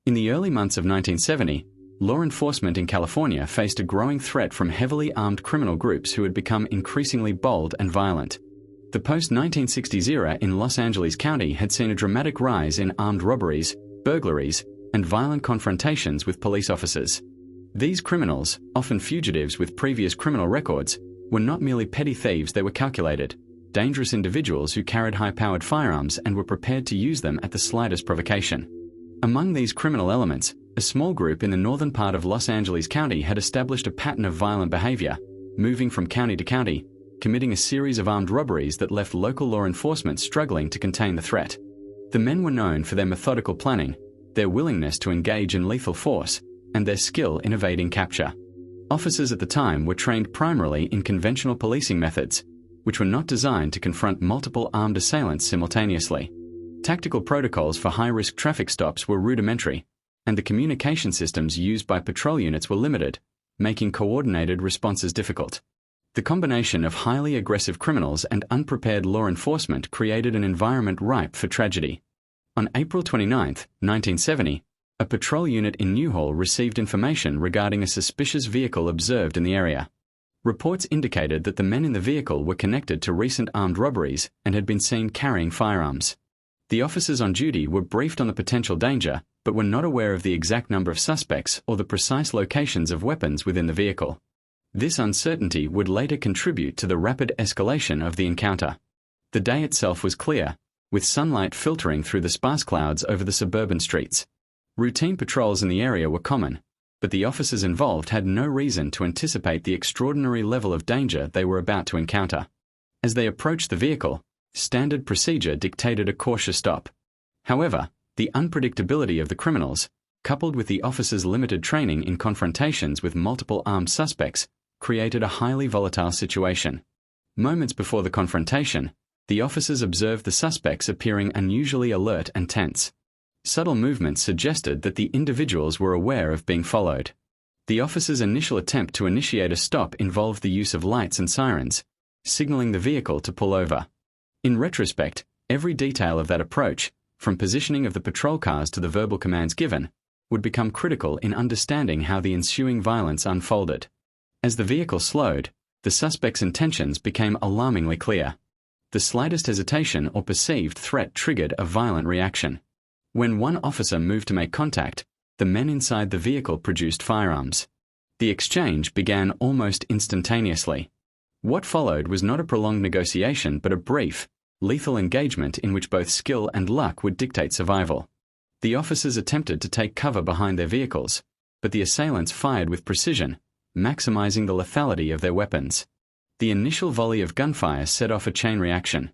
In the early months of 1970, law enforcement in California faced a growing threat from heavily armed criminal groups who had become increasingly bold and violent. The post-1960s era in Los Angeles County had seen a dramatic rise in armed robberies, burglaries, and violent confrontations with police officers. These criminals, often fugitives with previous criminal records, were not merely petty thieves. They were calculated, dangerous individuals who carried high-powered firearms and were prepared to use them at the slightest provocation. Among these criminal elements, a small group in the northern part of Los Angeles County had established a pattern of violent behavior, moving from county to county, committing a series of armed robberies that left local law enforcement struggling to contain the threat. The men were known for their methodical planning, their willingness to engage in lethal force, and their skill in evading capture. Officers at the time were trained primarily in conventional policing methods, which were not designed to confront multiple armed assailants simultaneously. Tactical protocols for high-risk traffic stops were rudimentary, and the communication systems used by patrol units were limited, making coordinated responses difficult. The combination of highly aggressive criminals and unprepared law enforcement created an environment ripe for tragedy. On April 29, 1970, a patrol unit in Newhall received information regarding a suspicious vehicle observed in the area. Reports indicated that the men in the vehicle were connected to recent armed robberies and had been seen carrying firearms. The officers on duty were briefed on the potential danger, but were not aware of the exact number of suspects or the precise locations of weapons within the vehicle. This uncertainty would later contribute to the rapid escalation of the encounter. The day itself was clear, with sunlight filtering through the sparse clouds over the suburban streets. Routine patrols in the area were common, but the officers involved had no reason to anticipate the extraordinary level of danger they were about to encounter. As they approached the vehicle, standard procedure dictated a cautious stop. However, the unpredictability of the criminals, coupled with the officers' limited training in confrontations with multiple armed suspects, created a highly volatile situation. Moments before the confrontation, the officers observed the suspects appearing unusually alert and tense. Subtle movements suggested that the individuals were aware of being followed. The officers' initial attempt to initiate a stop involved the use of lights and sirens, signaling the vehicle to pull over. In retrospect, every detail of that approach, from positioning of the patrol cars to the verbal commands given, would become critical in understanding how the ensuing violence unfolded. As the vehicle slowed, the suspect's intentions became alarmingly clear. The slightest hesitation or perceived threat triggered a violent reaction. When one officer moved to make contact, the men inside the vehicle produced firearms. The exchange began almost instantaneously. What followed was not a prolonged negotiation but a brief, lethal engagement in which both skill and luck would dictate survival. The officers attempted to take cover behind their vehicles, but the assailants fired with precision, maximizing the lethality of their weapons. The initial volley of gunfire set off a chain reaction.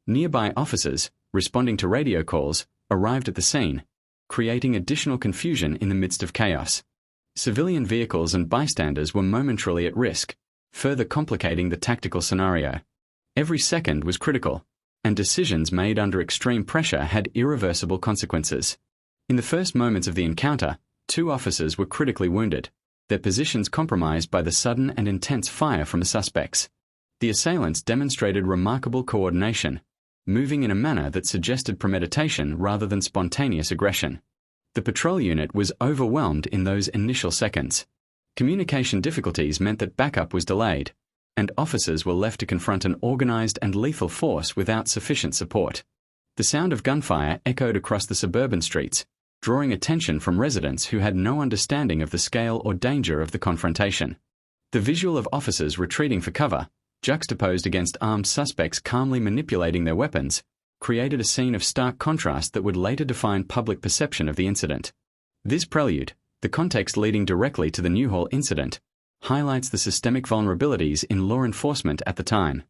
Nearby officers, responding to radio calls, arrived at the scene, creating additional confusion in the midst of chaos. Civilian vehicles and bystanders were momentarily at risk, further complicating the tactical scenario. Every second was critical, and decisions made under extreme pressure had irreversible consequences. In the first moments of the encounter, 2 officers were critically wounded, their positions compromised by the sudden and intense fire from the suspects. The assailants demonstrated remarkable coordination, moving in a manner that suggested premeditation rather than spontaneous aggression. The patrol unit was overwhelmed in those initial seconds. Communication difficulties meant that backup was delayed, and officers were left to confront an organized and lethal force without sufficient support. The sound of gunfire echoed across the suburban streets, drawing attention from residents who had no understanding of the scale or danger of the confrontation. The visual of officers retreating for cover, juxtaposed against armed suspects calmly manipulating their weapons, created a scene of stark contrast that would later define public perception of the incident. This prelude, the context leading directly to the Newhall Incident, highlights the systemic vulnerabilities in law enforcement at the time.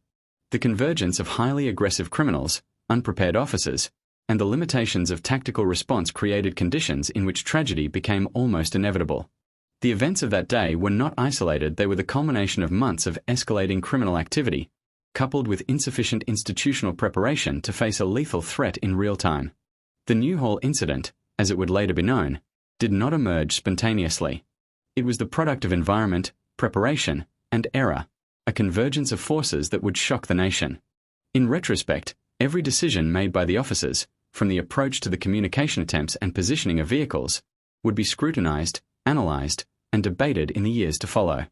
The convergence of highly aggressive criminals, unprepared officers, and the limitations of tactical response created conditions in which tragedy became almost inevitable. The events of that day were not isolated. They were the culmination of months of escalating criminal activity, coupled with insufficient institutional preparation to face a lethal threat in real time. The Newhall Incident, as it would later be known, did not emerge spontaneously. It was the product of environment, preparation, and error, a convergence of forces that would shock the nation. In retrospect, every decision made by the officers, from the approach to the communication attempts and positioning of vehicles, would be scrutinized, analyzed, and debated in the years to follow.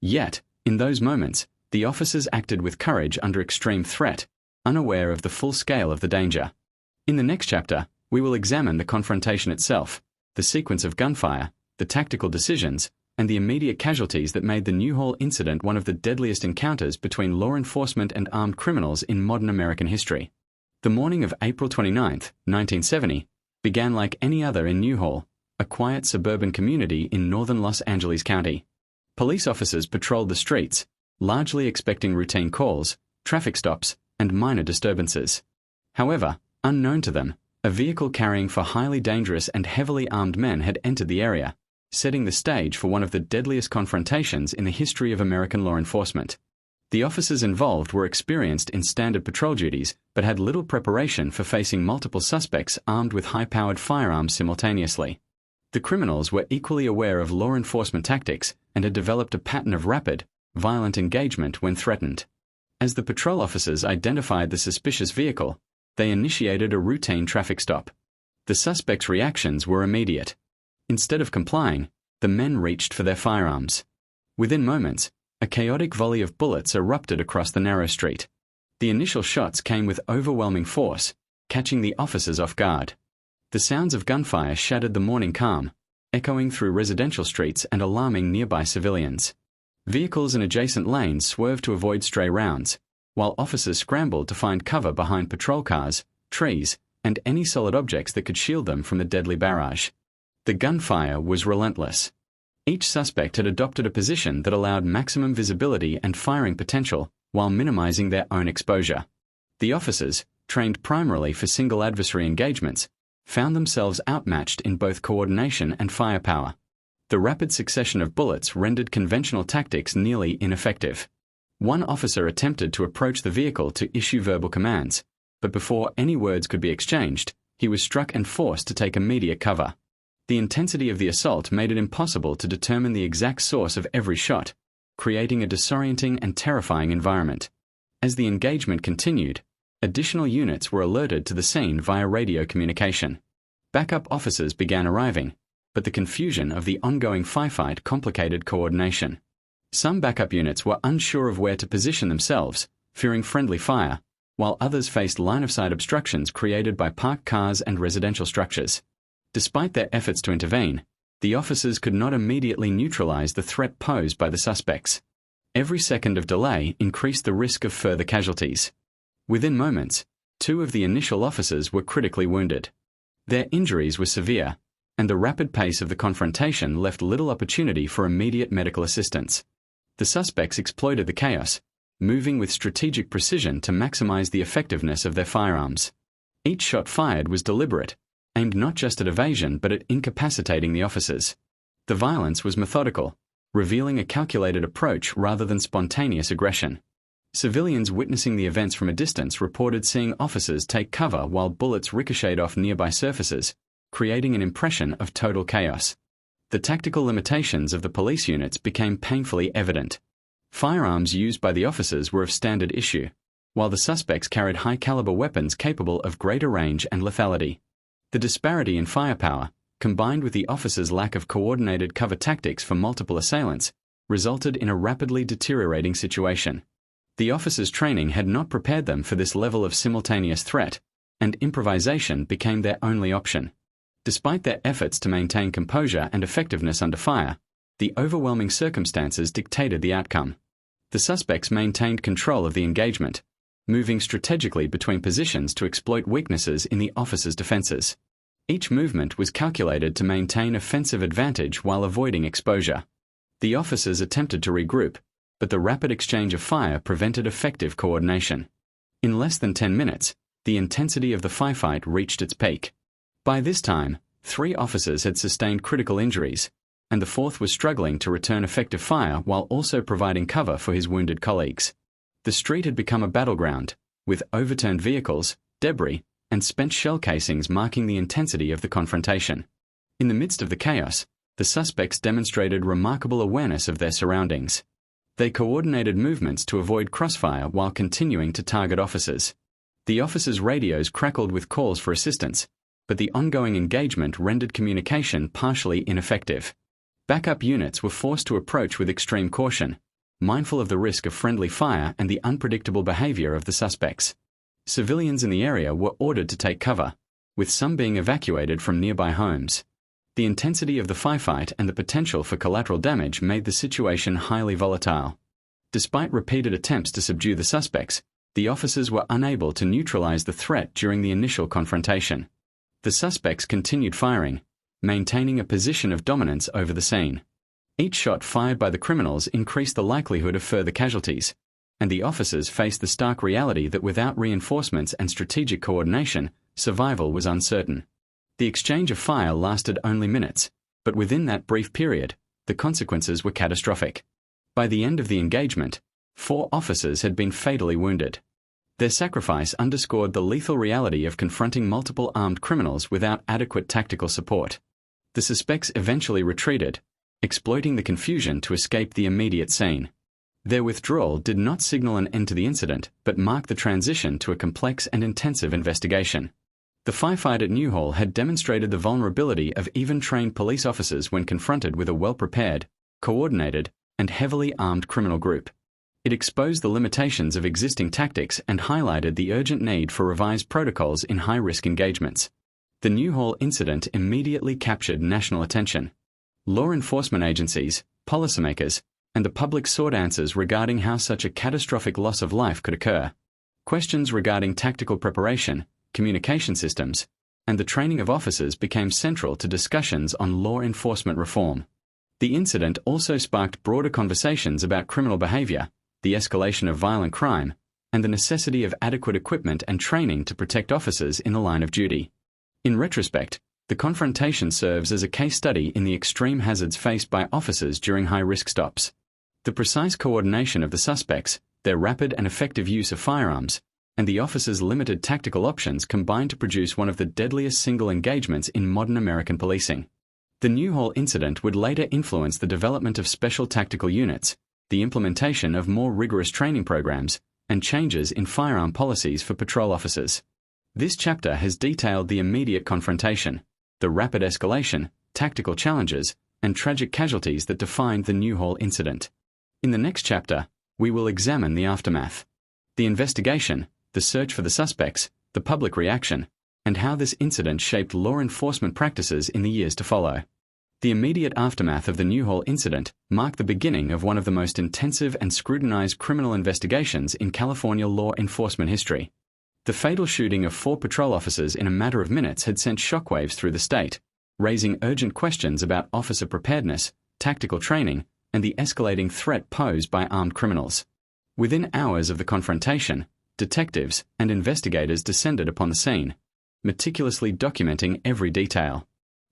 Yet, in those moments, the officers acted with courage under extreme threat, unaware of the full scale of the danger. In the next chapter, we will examine the confrontation itself, the sequence of gunfire, the tactical decisions, and the immediate casualties that made the Newhall Incident one of the deadliest encounters between law enforcement and armed criminals in modern American history. The morning of April 29, 1970, began like any other in Newhall, a quiet suburban community in northern Los Angeles County. Police officers patrolled the streets, largely expecting routine calls, traffic stops, and minor disturbances. However, unknown to them, a vehicle carrying for highly dangerous and heavily armed men had entered the area, setting the stage for one of the deadliest confrontations in the history of American law enforcement. The officers involved were experienced in standard patrol duties but had little preparation for facing multiple suspects armed with high-powered firearms simultaneously. The criminals were equally aware of law enforcement tactics and had developed a pattern of rapid, violent engagement when threatened. As the patrol officers identified the suspicious vehicle, they initiated a routine traffic stop. The suspects' reactions were immediate. Instead of complying, the men reached for their firearms. Within moments, a chaotic volley of bullets erupted across the narrow street. The initial shots came with overwhelming force, catching the officers off guard. The sounds of gunfire shattered the morning calm, echoing through residential streets and alarming nearby civilians. Vehicles in adjacent lanes swerved to avoid stray rounds, while officers scrambled to find cover behind patrol cars, trees, and any solid objects that could shield them from the deadly barrage. The gunfire was relentless. Each suspect had adopted a position that allowed maximum visibility and firing potential while minimizing their own exposure. The officers, trained primarily for single adversary engagements, found themselves outmatched in both coordination and firepower. The rapid succession of bullets rendered conventional tactics nearly ineffective. One officer attempted to approach the vehicle to issue verbal commands, but before any words could be exchanged, he was struck and forced to take immediate cover. The intensity of the assault made it impossible to determine the exact source of every shot, creating a disorienting and terrifying environment. As the engagement continued, additional units were alerted to the scene via radio communication. Backup officers began arriving, but the confusion of the ongoing firefight complicated coordination. Some backup units were unsure of where to position themselves, fearing friendly fire, while others faced line-of-sight obstructions created by parked cars and residential structures. Despite their efforts to intervene, the officers could not immediately neutralize the threat posed by the suspects. Every second of delay increased the risk of further casualties. Within moments, 2 of the initial officers were critically wounded. Their injuries were severe, and the rapid pace of the confrontation left little opportunity for immediate medical assistance. The suspects exploited the chaos, moving with strategic precision to maximize the effectiveness of their firearms. Each shot fired was deliberate, aimed not just at evasion but at incapacitating the officers. The violence was methodical, revealing a calculated approach rather than spontaneous aggression. Civilians witnessing the events from a distance reported seeing officers take cover while bullets ricocheted off nearby surfaces, creating an impression of total chaos. The tactical limitations of the police units became painfully evident. Firearms used by the officers were of standard issue, while the suspects carried high-caliber weapons capable of greater range and lethality. The disparity in firepower, combined with the officers' lack of coordinated cover tactics for multiple assailants, resulted in a rapidly deteriorating situation. The officers' training had not prepared them for this level of simultaneous threat, and improvisation became their only option. Despite their efforts to maintain composure and effectiveness under fire, the overwhelming circumstances dictated the outcome. The suspects maintained control of the engagement, moving strategically between positions to exploit weaknesses in the officers' defenses. Each movement was calculated to maintain offensive advantage while avoiding exposure. The officers attempted to regroup, but the rapid exchange of fire prevented effective coordination. In less than 10 minutes, the intensity of the firefight reached its peak. By this time, 3 officers had sustained critical injuries, and the 4th was struggling to return effective fire while also providing cover for his wounded colleagues. The street had become a battleground, with overturned vehicles, debris, and spent shell casings marking the intensity of the confrontation. In the midst of the chaos, the suspects demonstrated remarkable awareness of their surroundings. They coordinated movements to avoid crossfire while continuing to target officers. The officers' radios crackled with calls for assistance, but the ongoing engagement rendered communication partially ineffective. Backup units were forced to approach with extreme caution, mindful of the risk of friendly fire and the unpredictable behavior of the suspects. Civilians in the area were ordered to take cover, with some being evacuated from nearby homes. The intensity of the firefight and the potential for collateral damage made the situation highly volatile. Despite repeated attempts to subdue the suspects, the officers were unable to neutralize the threat during the initial confrontation. The suspects continued firing, maintaining a position of dominance over the scene. Each shot fired by the criminals increased the likelihood of further casualties, and the officers faced the stark reality that without reinforcements and strategic coordination, survival was uncertain. The exchange of fire lasted only minutes, but within that brief period, the consequences were catastrophic. By the end of the engagement, 4 officers had been fatally wounded. Their sacrifice underscored the lethal reality of confronting multiple armed criminals without adequate tactical support. The suspects eventually retreated, exploiting the confusion to escape the immediate scene. Their withdrawal did not signal an end to the incident, but marked the transition to a complex and intensive investigation. The firefight at Newhall had demonstrated the vulnerability of even trained police officers when confronted with a well-prepared, coordinated, and heavily armed criminal group. It exposed the limitations of existing tactics and highlighted the urgent need for revised protocols in high-risk engagements. The Newhall incident immediately captured national attention. Law enforcement agencies, policymakers, and the public sought answers regarding how such a catastrophic loss of life could occur. Questions regarding tactical preparation, communication systems, and the training of officers became central to discussions on law enforcement reform. The incident also sparked broader conversations about criminal behavior, the escalation of violent crime, and the necessity of adequate equipment and training to protect officers in the line of duty. In retrospect, the confrontation serves as a case study in the extreme hazards faced by officers during high-risk stops. The precise coordination of the suspects, their rapid and effective use of firearms, and the officers' limited tactical options combined to produce one of the deadliest single engagements in modern American policing. The Newhall incident would later influence the development of special tactical units, the implementation of more rigorous training programs, and changes in firearm policies for patrol officers. This chapter has detailed the immediate confrontation, the rapid escalation, tactical challenges, and tragic casualties that defined the Newhall incident. In the next chapter, we will examine the aftermath, the investigation, the search for the suspects, the public reaction, and how this incident shaped law enforcement practices in the years to follow. The immediate aftermath of the Newhall incident marked the beginning of one of the most intensive and scrutinized criminal investigations in California law enforcement history. The fatal shooting of 4 patrol officers in a matter of minutes had sent shockwaves through the state, raising urgent questions about officer preparedness, tactical training, and the escalating threat posed by armed criminals. Within hours of the confrontation, detectives and investigators descended upon the scene, meticulously documenting every detail.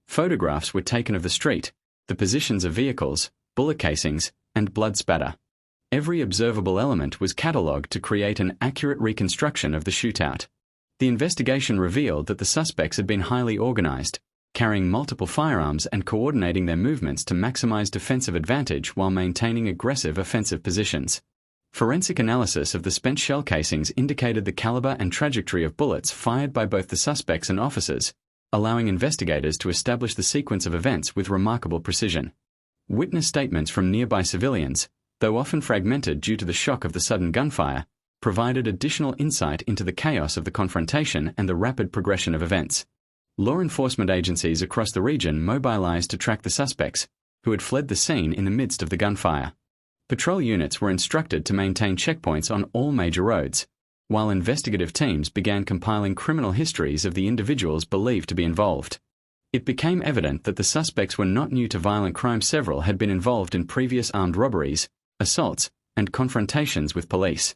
Photographs were taken of the street, the positions of vehicles, bullet casings, and blood spatter. Every observable element was catalogued to create an accurate reconstruction of the shootout. The investigation revealed that the suspects had been highly organized, carrying multiple firearms and coordinating their movements to maximize defensive advantage while maintaining aggressive offensive positions. Forensic analysis of the spent shell casings indicated the caliber and trajectory of bullets fired by both the suspects and officers, allowing investigators to establish the sequence of events with remarkable precision. Witness statements from nearby civilians, though often fragmented due to the shock of the sudden gunfire, provided additional insight into the chaos of the confrontation and the rapid progression of events. Law enforcement agencies across the region mobilized to track the suspects, who had fled the scene in the midst of the gunfire. Patrol units were instructed to maintain checkpoints on all major roads, while investigative teams began compiling criminal histories of the individuals believed to be involved. It became evident that the suspects were not new to violent crime. Several had been involved in previous armed robberies, assaults, and confrontations with police.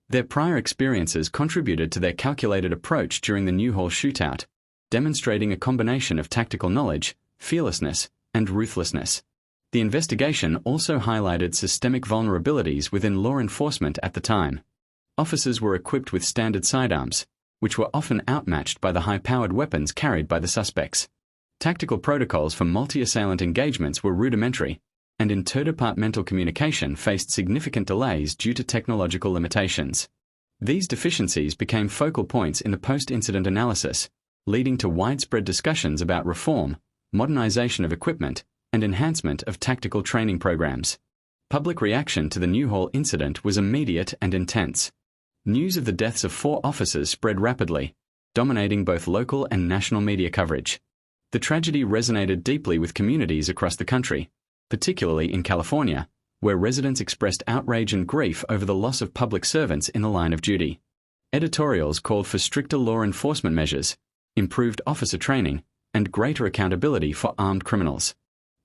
Their prior experiences contributed to their calculated approach during the Newhall Shootout, demonstrating a combination of tactical knowledge, fearlessness, and ruthlessness. The investigation also highlighted systemic vulnerabilities within law enforcement at the time. Officers were equipped with standard sidearms, which were often outmatched by the high-powered weapons carried by the suspects. Tactical protocols for multi-assailant engagements were rudimentary, and interdepartmental communication faced significant delays due to technological limitations. These deficiencies became focal points in the post-incident analysis, leading to widespread discussions about reform, modernization of equipment, and enhancement of tactical training programs. Public reaction to the Newhall incident was immediate and intense. News of the deaths of 4 officers spread rapidly, dominating both local and national media coverage. The tragedy resonated deeply with communities across the country, particularly in California, where residents expressed outrage and grief over the loss of public servants in the line of duty. Editorials called for stricter law enforcement measures, improved officer training, and greater accountability for armed criminals.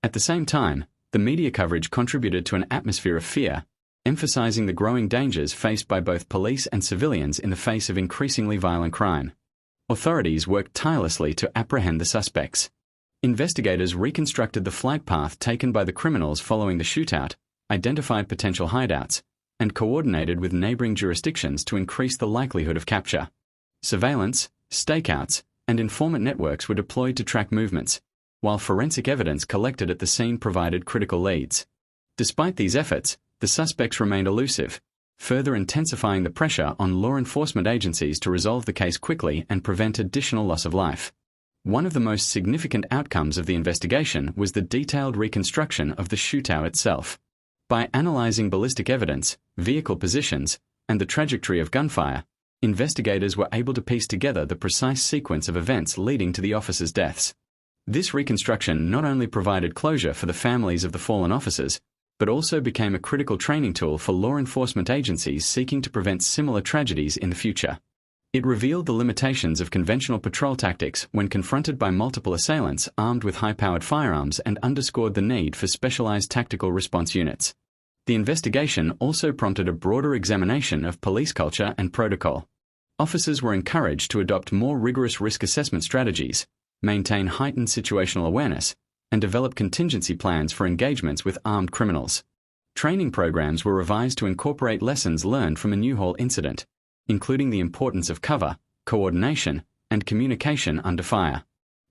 At the same time, the media coverage contributed to an atmosphere of fear, emphasizing the growing dangers faced by both police and civilians in the face of increasingly violent crime. Authorities worked tirelessly to apprehend the suspects. Investigators reconstructed the flight path taken by the criminals following the shootout, identified potential hideouts, and coordinated with neighboring jurisdictions to increase the likelihood of capture. Surveillance, stakeouts, and informant networks were deployed to track movements, while forensic evidence collected at the scene provided critical leads. Despite these efforts, the suspects remained elusive, further intensifying the pressure on law enforcement agencies to resolve the case quickly and prevent additional loss of life. One of the most significant outcomes of the investigation was the detailed reconstruction of the shootout itself. By analyzing ballistic evidence, vehicle positions, and the trajectory of gunfire, investigators were able to piece together the precise sequence of events leading to the officers' deaths. This reconstruction not only provided closure for the families of the fallen officers, but also became a critical training tool for law enforcement agencies seeking to prevent similar tragedies in the future. It revealed the limitations of conventional patrol tactics when confronted by multiple assailants armed with high-powered firearms and underscored the need for specialized tactical response units. The investigation also prompted a broader examination of police culture and protocol. Officers were encouraged to adopt more rigorous risk assessment strategies, maintain heightened situational awareness, and develop contingency plans for engagements with armed criminals. Training programs were revised to incorporate lessons learned from a Newhall incident, including the importance of cover, coordination, and communication under fire.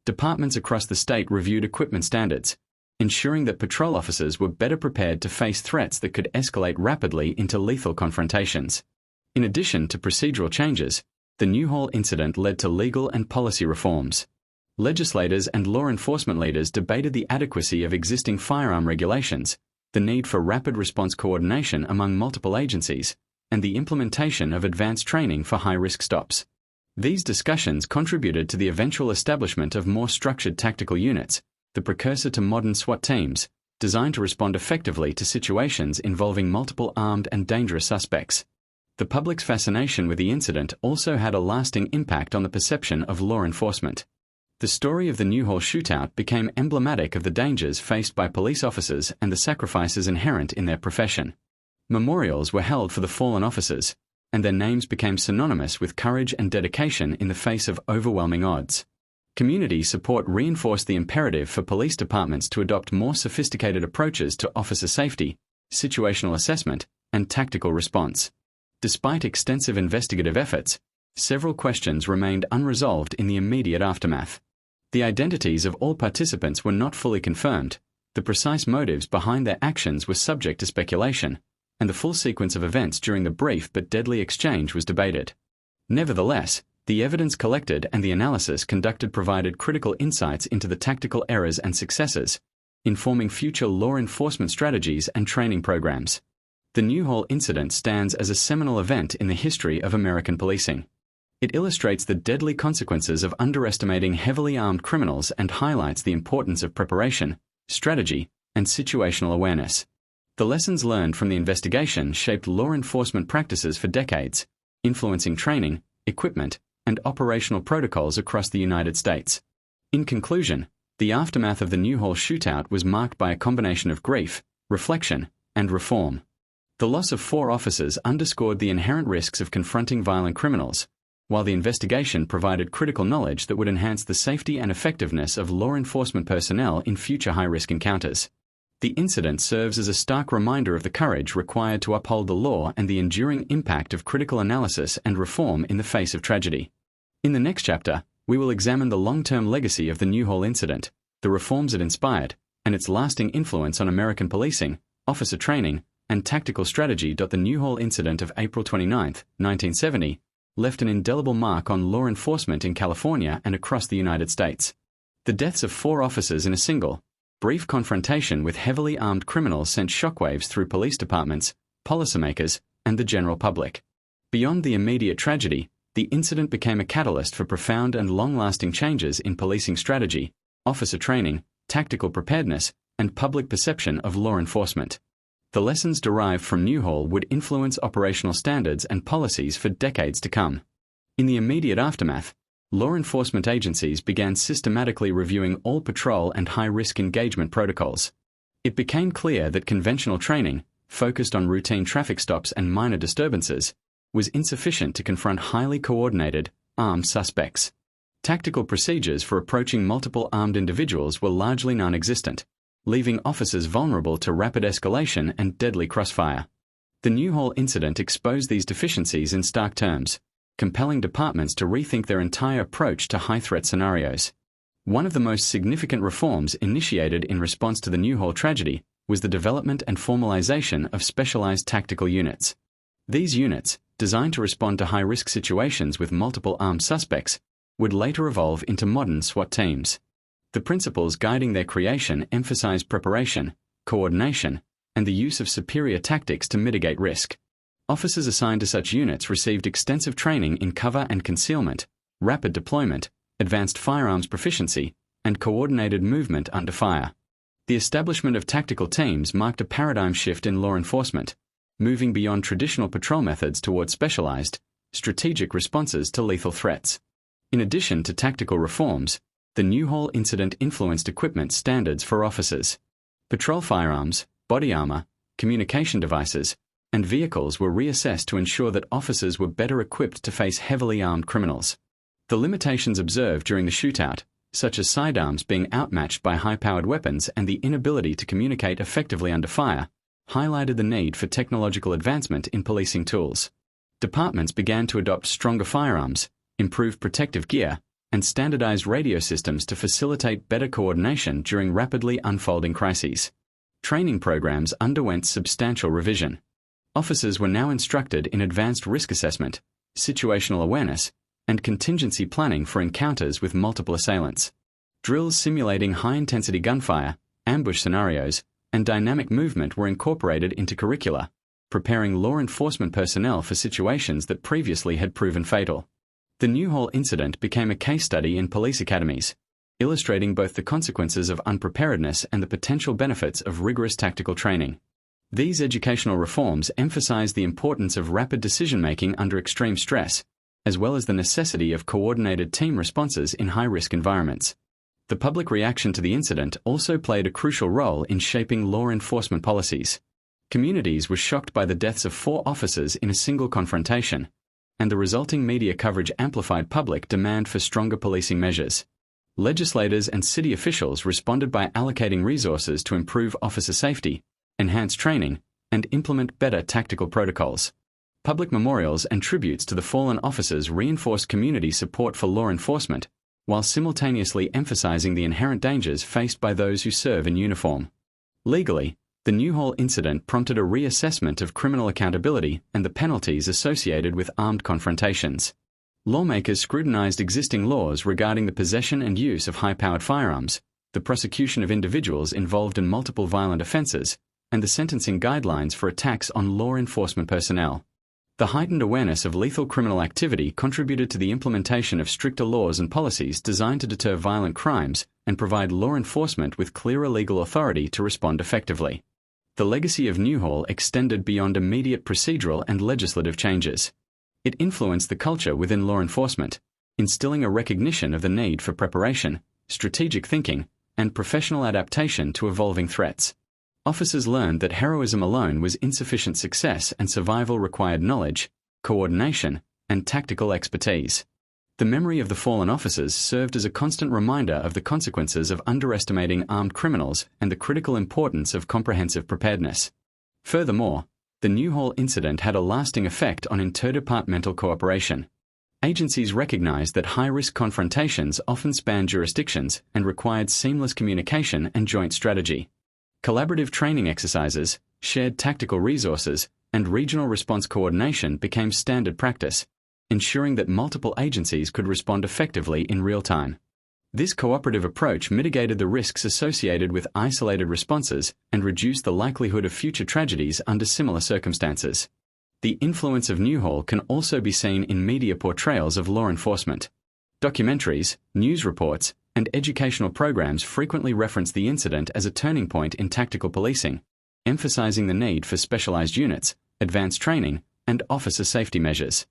Departments across the state reviewed equipment standards, ensuring that patrol officers were better prepared to face threats that could escalate rapidly into lethal confrontations. In addition to procedural changes, the Newhall incident led to legal and policy reforms. Legislators and law enforcement leaders debated the adequacy of existing firearm regulations, the need for rapid response coordination among multiple agencies, and the implementation of advanced training for high-risk stops. These discussions contributed to the eventual establishment of more structured tactical units, the precursor to modern SWAT teams, designed to respond effectively to situations involving multiple armed and dangerous suspects. The public's fascination with the incident also had a lasting impact on the perception of law enforcement. The story of the Newhall Shootout became emblematic of the dangers faced by police officers and the sacrifices inherent in their profession. Memorials were held for the fallen officers, and their names became synonymous with courage and dedication in the face of overwhelming odds. Community support reinforced the imperative for police departments to adopt more sophisticated approaches to officer safety, situational assessment, and tactical response. Despite extensive investigative efforts, several questions remained unresolved in the immediate aftermath. The identities of all participants were not fully confirmed, the precise motives behind their actions were subject to speculation, and the full sequence of events during the brief but deadly exchange was debated. Nevertheless, the evidence collected and the analysis conducted provided critical insights into the tactical errors and successes, informing future law enforcement strategies and training programs. The Newhall incident stands as a seminal event in the history of American policing. It illustrates the deadly consequences of underestimating heavily armed criminals and highlights the importance of preparation, strategy, and situational awareness. The lessons learned from the investigation shaped law enforcement practices for decades, influencing training, equipment, and operational protocols across the United States. In conclusion, the aftermath of the Newhall Shootout was marked by a combination of grief, reflection, and reform. The loss of 4 officers underscored the inherent risks of confronting violent criminals, while the investigation provided critical knowledge that would enhance the safety and effectiveness of law enforcement personnel in future high-risk encounters. The incident serves as a stark reminder of the courage required to uphold the law and the enduring impact of critical analysis and reform in the face of tragedy. In the next chapter, we will examine the long-term legacy of the Newhall incident, the reforms it inspired, and its lasting influence on American policing, officer training, and tactical strategy. The Newhall incident of April 29, 1970, left an indelible mark on law enforcement in California and across the United States. The deaths of 4 officers in a single, brief confrontation with heavily armed criminals sent shockwaves through police departments, policymakers, and the general public. Beyond the immediate tragedy, the incident became a catalyst for profound and long-lasting changes in policing strategy, officer training, tactical preparedness, and public perception of law enforcement. The lessons derived from Newhall would influence operational standards and policies for decades to come. In the immediate aftermath, law enforcement agencies began systematically reviewing all patrol and high-risk engagement protocols. It became clear that conventional training, focused on routine traffic stops and minor disturbances, was insufficient to confront highly coordinated, armed suspects. Tactical procedures for approaching multiple armed individuals were largely non-existent, leaving officers vulnerable to rapid escalation and deadly crossfire. The Newhall incident exposed these deficiencies in stark terms, compelling departments to rethink their entire approach to high-threat scenarios. One of the most significant reforms initiated in response to the Newhall tragedy was the development and formalization of specialized tactical units. These units, designed to respond to high-risk situations with multiple armed suspects, would later evolve into modern SWAT teams. The principles guiding their creation emphasized preparation, coordination, and the use of superior tactics to mitigate risk. Officers assigned to such units received extensive training in cover and concealment, rapid deployment, advanced firearms proficiency, and coordinated movement under fire. The establishment of tactical teams marked a paradigm shift in law enforcement, moving beyond traditional patrol methods toward specialized, strategic responses to lethal threats. In addition to tactical reforms, the Newhall incident influenced equipment standards for officers. Patrol firearms, body armor, communication devices, and vehicles were reassessed to ensure that officers were better equipped to face heavily armed criminals. The limitations observed during the shootout, such as sidearms being outmatched by high-powered weapons and the inability to communicate effectively under fire, highlighted the need for technological advancement in policing tools. Departments began to adopt stronger firearms, improved protective gear, and standardized radio systems to facilitate better coordination during rapidly unfolding crises. Training programs underwent substantial revision. Officers were now instructed in advanced risk assessment, situational awareness, and contingency planning for encounters with multiple assailants. Drills simulating high-intensity gunfire, ambush scenarios, and dynamic movement were incorporated into curricula, preparing law enforcement personnel for situations that previously had proven fatal. The Newhall incident became a case study in police academies, illustrating both the consequences of unpreparedness and the potential benefits of rigorous tactical training. These educational reforms emphasized the importance of rapid decision-making under extreme stress, as well as the necessity of coordinated team responses in high-risk environments. The public reaction to the incident also played a crucial role in shaping law enforcement policies. Communities were shocked by the deaths of 4 officers in a single confrontation, and the resulting media coverage amplified public demand for stronger policing measures. Legislators and city officials responded by allocating resources to improve officer safety, enhance training, and implement better tactical protocols. Public memorials and tributes to the fallen officers reinforced community support for law enforcement, while simultaneously emphasizing the inherent dangers faced by those who serve in uniform. Legally, the Newhall incident prompted a reassessment of criminal accountability and the penalties associated with armed confrontations. Lawmakers scrutinized existing laws regarding the possession and use of high-powered firearms, the prosecution of individuals involved in multiple violent offenses, and the sentencing guidelines for attacks on law enforcement personnel. The heightened awareness of lethal criminal activity contributed to the implementation of stricter laws and policies designed to deter violent crimes and provide law enforcement with clearer legal authority to respond effectively. The legacy of Newhall extended beyond immediate procedural and legislative changes. It influenced the culture within law enforcement, instilling a recognition of the need for preparation, strategic thinking, and professional adaptation to evolving threats. Officers learned that heroism alone was insufficient success and survival required knowledge, coordination, and tactical expertise. The memory of the fallen officers served as a constant reminder of the consequences of underestimating armed criminals and the critical importance of comprehensive preparedness. Furthermore, the Newhall incident had a lasting effect on interdepartmental cooperation. Agencies recognized that high-risk confrontations often spanned jurisdictions and required seamless communication and joint strategy. Collaborative training exercises, shared tactical resources, and regional response coordination became standard practice, ensuring that multiple agencies could respond effectively in real time. This cooperative approach mitigated the risks associated with isolated responses and reduced the likelihood of future tragedies under similar circumstances. The influence of Newhall can also be seen in media portrayals of law enforcement. Documentaries, news reports, and educational programs frequently reference the incident as a turning point in tactical policing, emphasizing the need for specialized units, advanced training, and officer safety measures.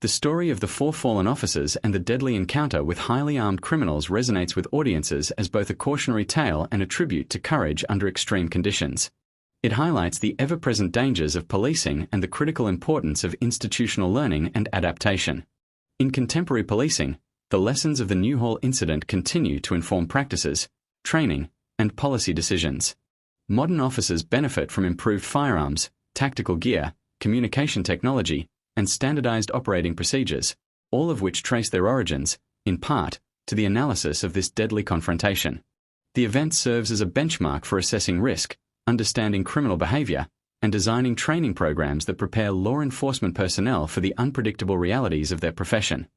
The story of the 4 fallen officers and the deadly encounter with highly armed criminals resonates with audiences as both a cautionary tale and a tribute to courage under extreme conditions. It highlights the ever-present dangers of policing and the critical importance of institutional learning and adaptation. In contemporary policing, the lessons of the Newhall incident continue to inform practices, training, and policy decisions. Modern officers benefit from improved firearms, tactical gear, communication technology, and standardized operating procedures, all of which trace their origins, in part, to the analysis of this deadly confrontation. The event serves as a benchmark for assessing risk, understanding criminal behavior, and designing training programs that prepare law enforcement personnel for the unpredictable realities of their profession.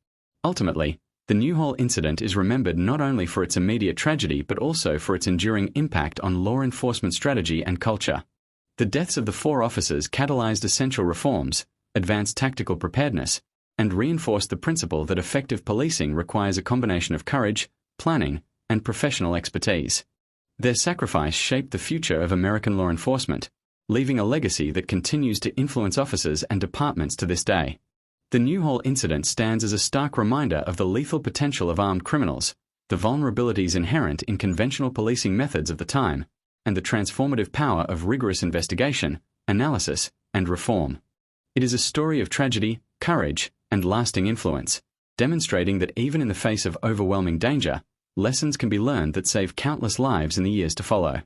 Ultimately, the Newhall incident is remembered not only for its immediate tragedy but also for its enduring impact on law enforcement strategy and culture. The deaths of the 4 officers catalyzed essential reforms, advanced tactical preparedness, and reinforced the principle that effective policing requires a combination of courage, planning, and professional expertise. Their sacrifice shaped the future of American law enforcement, leaving a legacy that continues to influence officers and departments to this day. The Newhall incident stands as a stark reminder of the lethal potential of armed criminals, the vulnerabilities inherent in conventional policing methods of the time, and the transformative power of rigorous investigation, analysis, and reform. It is a story of tragedy, courage, and lasting influence, demonstrating that even in the face of overwhelming danger, lessons can be learned that save countless lives in the years to follow.